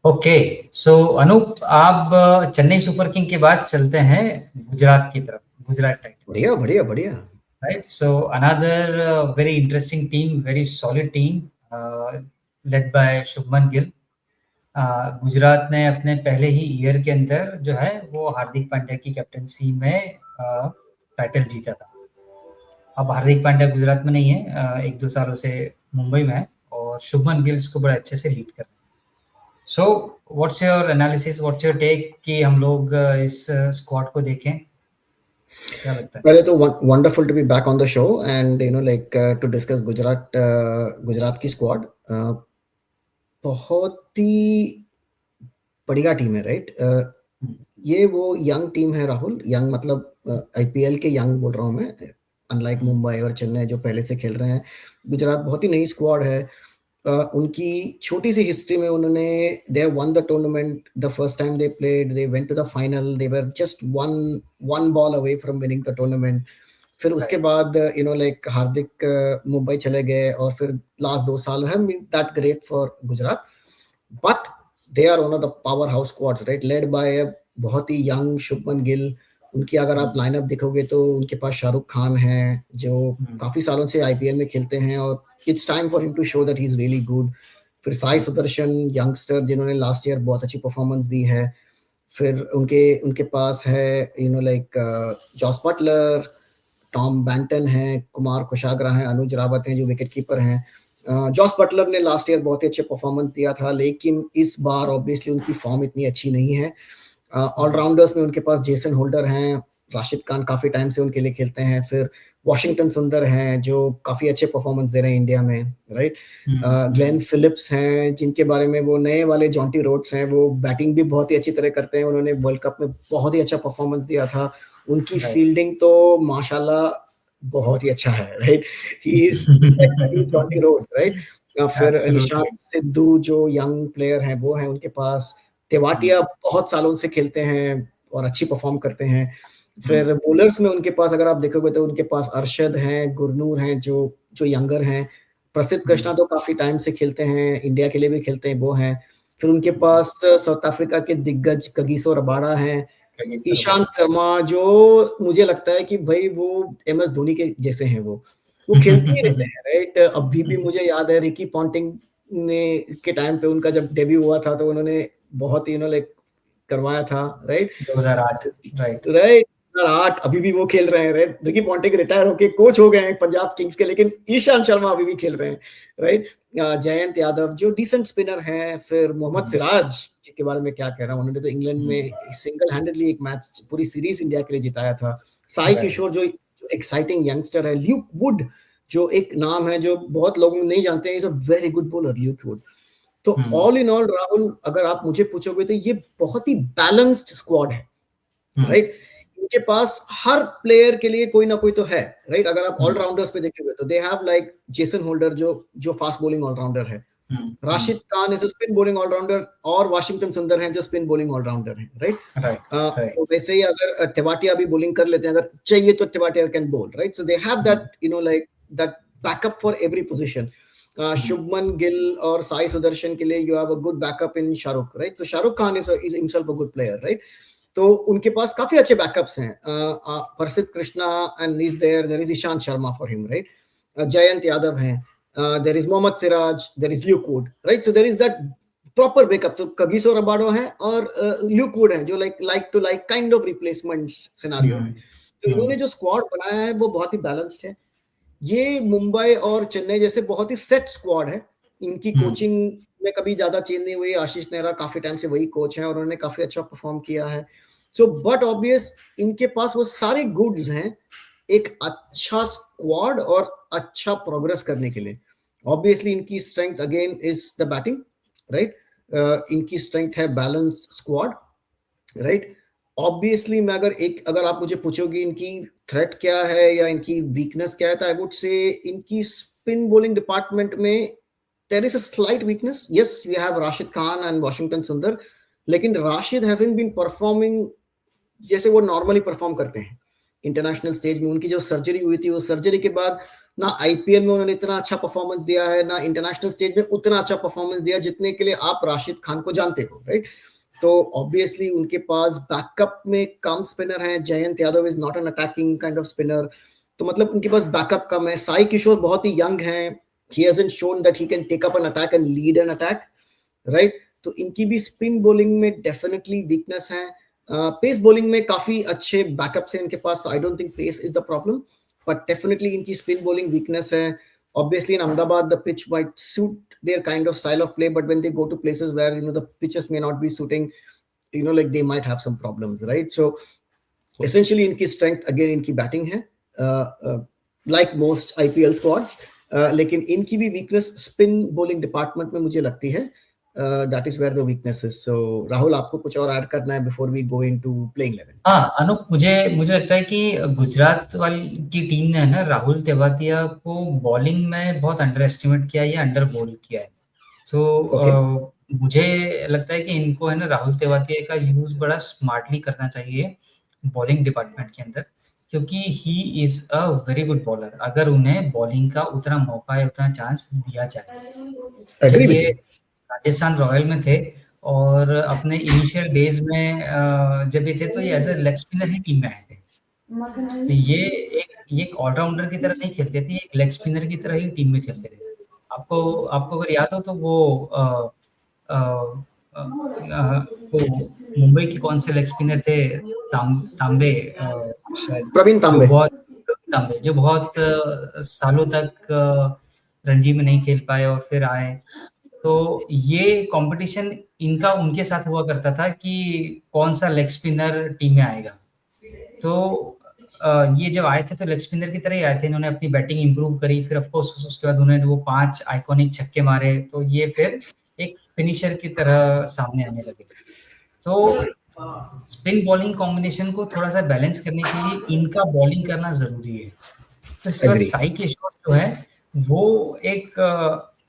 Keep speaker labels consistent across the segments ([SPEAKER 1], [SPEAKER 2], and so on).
[SPEAKER 1] Okay, सो अनूप, आप Chennai super king के बाद चलते हैं गुजरात की तरफ, गुजरात
[SPEAKER 2] बढ़िया
[SPEAKER 1] टाइटंस।
[SPEAKER 2] बढ़िया बढ़िया।
[SPEAKER 1] Right, so another very interesting team, very solid team, led by Shubman Gill. Gujarat ने अपने पहले ही ईयर के अंदर जो है वो हार्दिक पांड्या की कैप्टनसी में टाइटल जीता था। अब हार्दिक पांड्या गुजरात में नहीं है, एक दो सालों से मुंबई में है, और शुभमन गिल इसको बड़े अच्छे से लीड कर रहे हैं। So what's your analysis, what's your take कि हम लोग इस स्क्वाड को देखें, क्या लगता है?
[SPEAKER 2] पहले तो wonderful to be back on the show and like to discuss Gujarat की स्क्वाड। बहुत ही बढ़िया टीम है, राइट। ये वो यंग टीम है राहुल, यंग मतलब आईपीएल के यंग बोल रहा हूँ मैं, अनलाइक मुंबई और चेन्नई जो पहले से खेल रहे हैं। गुजरात बहुत ही नई स्क्वाड है। उनकी छोटी सी हिस्ट्री में उन्होंने they won the tournament the first time they played, they went to the final, they were just one ball away from winning the tournament. फिर उसके बाद लाइक हार्दिक मुंबई चले गए और फिर लास्ट 2 साल है that great for Gujarat, but they are one of the power house squads, right, led by बहुत ही यंग शुभमन गिल। उनकी अगर आप लाइनअप देखोगे तो उनके पास शाहरुख खान है जो काफी सालों से आईपीएल में खेलते हैं और it's time for him to show that he is really good. फिर साई सुदर्शन, यंगस्टर जिन्होंने लास्ट ईयर बहुत अच्छी परफॉर्मेंस दी है। फिर उनके उनके पास है like Jos Buttler, Tom Banton है, कुमार कुशाग्रा है, अनुज रावत हैं जो विकेट कीपर हैं। जॉस बटलर ने लास्ट ईयर बहुत ही अच्छे परफॉर्मेंस दिया था, लेकिन इस बार ऑब्वियसली उनकी फॉर्म इतनी अच्छी नहीं है। ऑलराउंडर्स में उनके पास जेसन होल्डर हैं, राशिद खान काफी टाइम से उनके लिए खेलते हैं। फिर वॉशिंगटन सुंदर हैं जो काफी अच्छे परफॉर्मेंस दे रहे हैं इंडिया में, राइट। ग्लेन फिलिप्स हैं जिनके बारे में वो नए वाले जॉन्टी रोड्स हैं, वो बैटिंग भी बहुत ही अच्छी तरह करते हैं, उन्होंने वर्ल्ड कप में बहुत ही अच्छा परफॉर्मेंस दिया था। उनकी फील्डिंग तो माशाल्लाह बहुत ही अच्छा है, right. He is Jonty road, right. फिर निशांत सिद्धू जो यंग प्लेयर हैं वो हैं उनके पास। तेवाटिया बहुत सालों से खेलते हैं और अच्छी परफॉर्म करते हैं। फिर बॉलर्स में उनके पास अगर आप देखोगे तो उनके पास अरशद हैं, गुरनूर हैं जो जो यंगर हैं। प्रसिद्ध कृष्णा तो काफी टाइम से खेलते हैं, इंडिया के लिए भी खेलते हैं, वो हैं। फिर उनके पास साउथ अफ्रीका के दिग्गज कगिसो रबाडा हैं। ईशांत शर्मा जो मुझे लगता है कि भाई वो एमएस धोनी के जैसे हैं, वो खेलते ही रहते हैं, राइट। अभी भी मुझे याद है रिकी पॉन्टिंग ने के टाइम पे उनका जब डेब्यू हुआ था तो उन्होंने बहुत ही लाइक करवाया था, राइट।
[SPEAKER 1] 2008, राइट।
[SPEAKER 2] राइट, 2008 अभी भी वो खेल रहे हैं, राइट। रिकी पॉन्टिंग रिटायर होके कोच हो गए हैं पंजाब किंग्स के, लेकिन ईशांत शर्मा अभी भी खेल रहे हैं, राइट। जयंत यादव जो डिसेंट स्पिनर हैं। फिर मोहम्मद सिराज के बारे में क्या कह रहा हूँ, उन्होंने तो इंग्लैंड में सिंगल हैंडेडली एक मैच पूरी सीरीज इंडिया के लिए जिताया था। साई किशोर जो एक्साइटिंग यंगस्टर है। ल्यूक वुड जो एक नाम है जो बहुत लोग नहीं जानते हैं, is a very good bowler Luke Wood. तो ऑल इन ऑल राहुल, अगर आप मुझे पूछोगे तो ये बहुत ही बैलेंस्ड स्क्वाड है, राइट। इनके पास हर प्लेयर के लिए कोई ना कोई तो है, राइट। अगर आप ऑलराउंडर्स पे देखोगे तो they have like Jason Holder जो जो फास्ट बॉलिंग ऑलराउंडर है। Rashid Khan is spin bowling allrounder और वाशिंगटन सुंदर हैं जो स्पिन बॉलिंग ऑलराउंडर हैं, राइट। तो वैसे ही अगर तेवाटिया भी बॉलिंग कर लेते हैं, अगर चाहिए तो Tewatia can bowl, right. So they have that like that backup for every position. Shubman Gill और साई सुदर्शन के लिए you have a good backup in Shahrukh, right. So Shahrukh Khan is himself a good player, right. तो उनके पास काफी अच्छे बैकअप्स हैं। Prasidh Krishna and is there is Ishant Sharma for him, right. Jayant Yadav हैं, there is Mohammed Siraj, there is Luke Wood, right. So there is that proper backup. तो Kagiso Rabada है और ल्यूक वुड है जो like to like kind of replacement scenario है। तो इन्होंने जो स्क्वाड बनाया है वो बहुत ही बैलेंस्ड है। ये मुंबई और चेन्नई जैसे बहुत ही सेट स्क्वाड है। इनकी कोचिंग में कभी ज्यादा चेंज नहीं हुई। आशीष नेहरा काफी टाइम से वही कोच है और उन्होंने काफी अच्छा परफॉर्म किया है। सो बट ऑब्वियस इनके पास वो सारे गुड्स हैं एक अच्छा स्क्वाड और अच्छा प्रोग्रेस करने के लिए। ऑब्वियसली इनकी strength again is the batting, right. इनकी स्ट्रेंथ है बैलेंस्ड स्क्वाड, राइट। ऑब्वियसली मैं अगर आप मुझे पूछोगे इनकी थ्रेट क्या है या इनकी वीकनेस क्या है, तो आई वुड से इनकी स्पिन बॉलिंग डिपार्टमेंट में there is a slight weakness. Yes, we have Rashid Khan and Washington Sundar, लेकिन राशिद हैजंट बीन परफॉर्मिंग जैसे वो नॉर्मली परफॉर्म करते हैं इंटरनेशनल स्टेज में। उनकी जो सर्जरी हुई थी, वो सर्जरी के बाद ना आईपीएल में उन्होंने इतना अच्छा परफॉर्मेंस दिया है, ना इंटरनेशनल स्टेज में उतना अच्छा परफॉर्मेंस दिया जितने के लिए आप राशिद खान को जानते हो, राइट? तो ऑब्वियसली उनके पास बैकअप में कम स्पिनर हैं। Jayant Yadav is not an attacking kind off spinner, तो मतलब उनके पास बैकअप कम है। साई किशोर बहुत ही यंग हैं, he hasn't shown that he can take up an attack and lead an attack, right? तो इनकी भी स्पिन बॉलिंग में डेफिनेटली वीकनेस है। पेस बॉलिंग में काफी अच्छे बैकअप्स हैं इनके पास, I don't think pace is the problem, but definitely इनकी स्पिन बॉलिंग वीकनेस है। Obviously in Ahmedabad the pitch might suit their kind of style of play, but when they go to places where the pitches may not be suiting, like they might have some problems, right? So essentially इनकी strength again इनकी batting है, like most IPL squads, लेकिन इनकी भी weakness spin bowling department में मुझे लगती है। That is where the weakness is. So Rahul, आपको कुछ और ऐड करना है before we go into playing 11?
[SPEAKER 1] हाँ अनूप, मुझे लगता है कि गुजरात वाली की टीम ने ना राहुल तेवातिया को बॉलिंग में बहुत अंडर एस्टिमेट किया है या अंडर बॉल किया है। सो मुझे लगता है कि इनको है ना राहुल तेवातिया का यूज बड़ा स्मार्टली करना चाहिए बॉलिंग डिपार्टमेंट के अंदर, क्योंकि he is a very good bowler अगर उन्हें बॉलिंग का उतना मौका है, उतना चांस दिया जाए। जब ये राजस्थान रॉयल में थे और अपने इनिशियल डेज में जब ये थे तो ये एज ए लेग स्पिनर ही टीम में आए थे। तो ये एक ऑलराउंडर की तरह नहीं खेलते थे, एक लेग स्पिनर की तरह ही टीम में खेलते थे। आपको अगर याद हो तो वो वो मुंबई के कौन से लेग स्पिनर थे, तांबे शायद,
[SPEAKER 2] प्रवीण तांबे,
[SPEAKER 1] जो बहुत सालों तक रणजी में नहीं खेल पाए और फिर आए। तो ये कंपटीशन इनका उनके साथ हुआ करता था कि कौन सा लेग स्पिनर टीम में आएगा। तो ये जब आए थे तो लेग स्पिनर की तरह ही आए थे, इन्होंने अपनी बैटिंग इंप्रूव करी, फिर ऑफ कोर्स उसके बाद उन्होंने वो 5 आइकॉनिक छक्के मारे, तो ये फिर एक फिनिशर की तरह सामने आने लगे। तो स्पिन बॉलिंग कॉम्बिनेशन को थोड़ा सा बैलेंस करने के लिए इनका बॉलिंग करना जरूरी है। तो इसके बाद साई किशोर जो है वो एक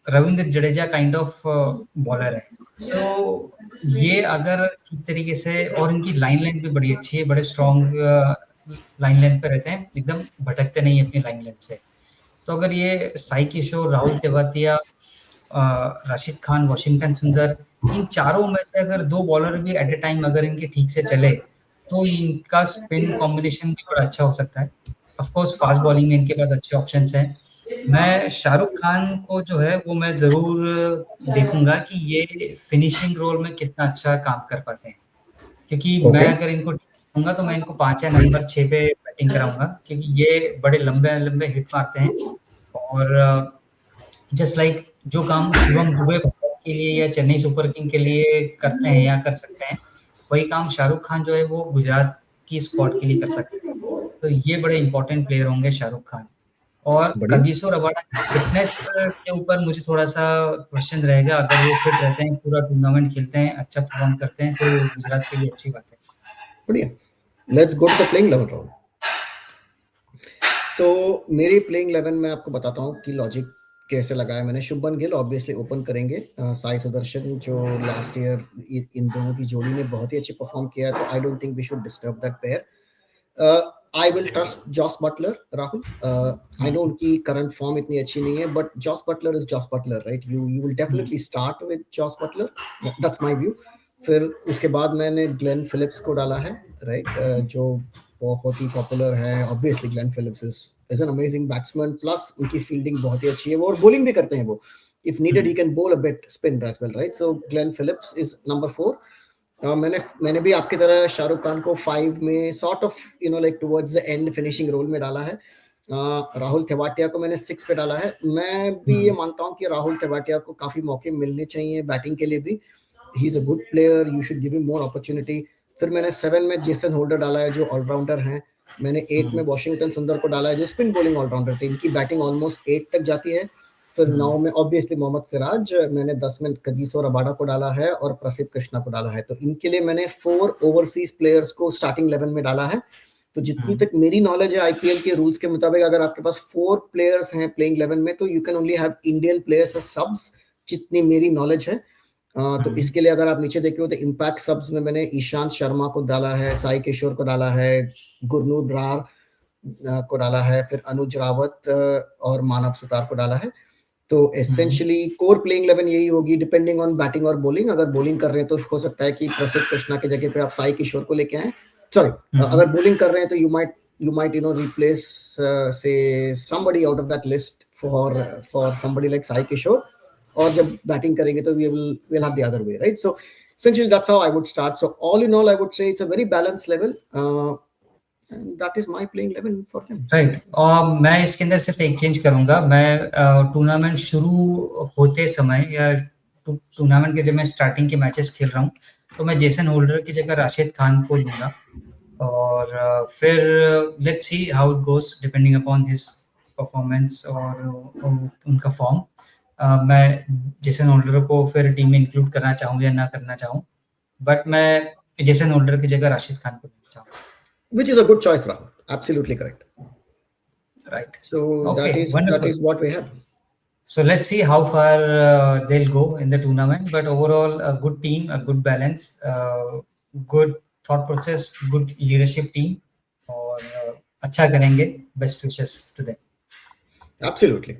[SPEAKER 1] Ravindra Jadeja kind of bowler है। तो ये अगर ठीक तरीके से, और इनकी लाइन लेंथ भी बड़ी अच्छी है, बड़े स्ट्रॉन्ग लाइन लेंथ पे रहते हैं, एकदम भटकते नहीं अपनी लाइन लेंथ से। तो अगर ये साई किशोर, राहुल तेवातिया, राशिद खान, वॉशिंगटन सुंदर, इन चारों में से अगर 2 बॉलर भी एट ए टाइम अगर इनके ठीक से चले तो इनका स्पिन कॉम्बिनेशन भी बड़ा अच्छा हो सकता है। ऑफ कोर्स फास्ट बॉलिंग में इनके पास अच्छे ऑप्शंस हैं। मैं शाहरुख खान को जो है वो मैं जरूर देखूंगा कि ये फिनिशिंग रोल में कितना अच्छा काम कर पाते हैं, क्योंकि मैं अगर इनको देखूंगा तो मैं इनको 5 या नंबर 6 पे बैटिंग कराऊंगा, क्योंकि ये बड़े लंबे हिट मारते हैं। और जस्ट लाइक जो काम शिवम दुबे के लिए या चेन्नई सुपर किंग के लिए करते हैं या कर सकते हैं, वही काम शाहरुख खान जो है वो गुजरात की स्क्वाड के लिए कर सकते हैं। तो ये बड़े इंपॉर्टेंट प्लेयर होंगे शाहरुख खान। और कगिसो रबाडा की फिटनेस के ऊपर मुझे थोड़ा सा क्वेश्चन रहेगा। अगर वो फिट रहते हैं, पूरा टूर्नामेंट खेलते हैं, अच्छा परफॉर्म करते हैं, तो गुजरात के लिए अच्छी बात है।
[SPEAKER 2] बढ़िया, let's go to the playing 11 round. तो मेरी प्लेइंग 11 में आपको बताता हूँ कि लॉजिक कैसे लगाया मैंने। शुभमन गिल ऑब्वियसली ओपन करेंगे, साई सुदर्शन जो लास्ट ईयर इन दोनों की जोड़ी ने बहुत ही अच्छे परफॉर्म किया, तो I don't think we should disturb that pair. I will trust Jos Buttler, Rahul. I know उनकी करंट फॉर्म इतनी अच्छी नहीं है, but Jos Buttler is Jos Buttler, right? You will definitely start with Jos Buttler, that's my view. फिर उसके बाद मैंने Glenn Phillips को डाला है, राइट? जो बहुत ही पॉपुलर है। Obviously Glenn Phillips is an amazing batsman, plus उनकी फील्डिंग बहुत ही अच्छी है, वो और बॉलिंग भी करते हैं वो। If needed he can bowl a bit spin as well, right? So Glenn Phillips is number 4। मैंने भी आपकी तरह शाहरुख खान को 5 में sort of like towards the end finishing role में डाला है। राहुल तेवाटिया को मैंने 6 पे डाला है। मैं भी ये मानता हूँ कि राहुल तेवाटिया को काफी मौके मिलने चाहिए बैटिंग के लिए भी। He is a good player, you should give him more opportunity. फिर मैंने 7 में जेसन होल्डर डाला है जो ऑलराउंडर हैं। मैंने 8 में वॉशिंगटन सुंदर को डाला है जो स्पिन बॉलिंग ऑलराउंडर थे, इनकी बैटिंग ऑलमोस्ट 8 तक जाती है। फिर 9 में ऑब्वियसली मोहम्मद सिराज। मैंने 10 में कगिसो रबाडा को डाला है और प्रसिद्ध कृष्णा को डाला है। तो इनके लिए मैंने 4 ओवरसीज प्लेयर्स को स्टार्टिंग 11 में डाला है। तो जितनी तक मेरी नॉलेज है आईपीएल के रूल्स के मुताबिक, अगर आपके पास 4 प्लेयर्स हैं प्लेइंग 11 में, तो you can only have Indian players as subs, जितनी मेरी नॉलेज है। तो इसके लिए अगर आप नीचे देखिए तो इम्पैक्ट सब्स में मैंने ईशांत शर्मा को डाला है, साई किशोर को डाला है, गुरनूर ब्रार, को डाला है, फिर अनुज रावत और मानव सुतार को डाला है। तो एसेंशियली कोर प्लेइंग 11 यही होगी, डिपेंडिंग ऑन बैटिंग और बॉलिंग। अगर बॉलिंग कर रहे हैं तो हो सकता है कि प्रसिद्ध कृष्णा की जगह पे आप साई किशोर को लेके आए, सॉरी अगर बॉलिंग कर रहे हैं तो यू माइट रिप्लेस से somebody out of that list for somebody like Sai Kishore, और जब बैटिंग करेंगे तो we'll have the other way, right? So essentially that's how I would start. So all in all I would say it's a very balanced level, and that is my playing 11 for them.
[SPEAKER 1] Right. और मैं इसके अंदर सिर्फ एक change करूंगा। मैं tournament शुरू होते समय या टूर्नामेंट के जब मैं स्टार्टिंग के मैचेस खेल रहा हूँ तो मैं जेसन होल्डर की जगह राशिद खान को लूंगा, और फिर let's see how it goes depending upon his performance और उनका फॉर्म। मैं जेसन होल्डर को फिर टीम में इंक्लूड करना चाहूँ या ना करना चाहूँ, बट मैं जेसन होल्डर की जगह राशिद खान को लेना चाहूँगा।
[SPEAKER 2] Which is a good choice, Rahul. Absolutely correct.
[SPEAKER 1] Right.
[SPEAKER 2] So
[SPEAKER 1] Okay,
[SPEAKER 2] that is what we have.
[SPEAKER 1] So let's see how far they'll go in the tournament. But overall, a good team, a good balance, good thought process, good leadership team, और अच्छा करेंगे. Best wishes to them.
[SPEAKER 2] Absolutely.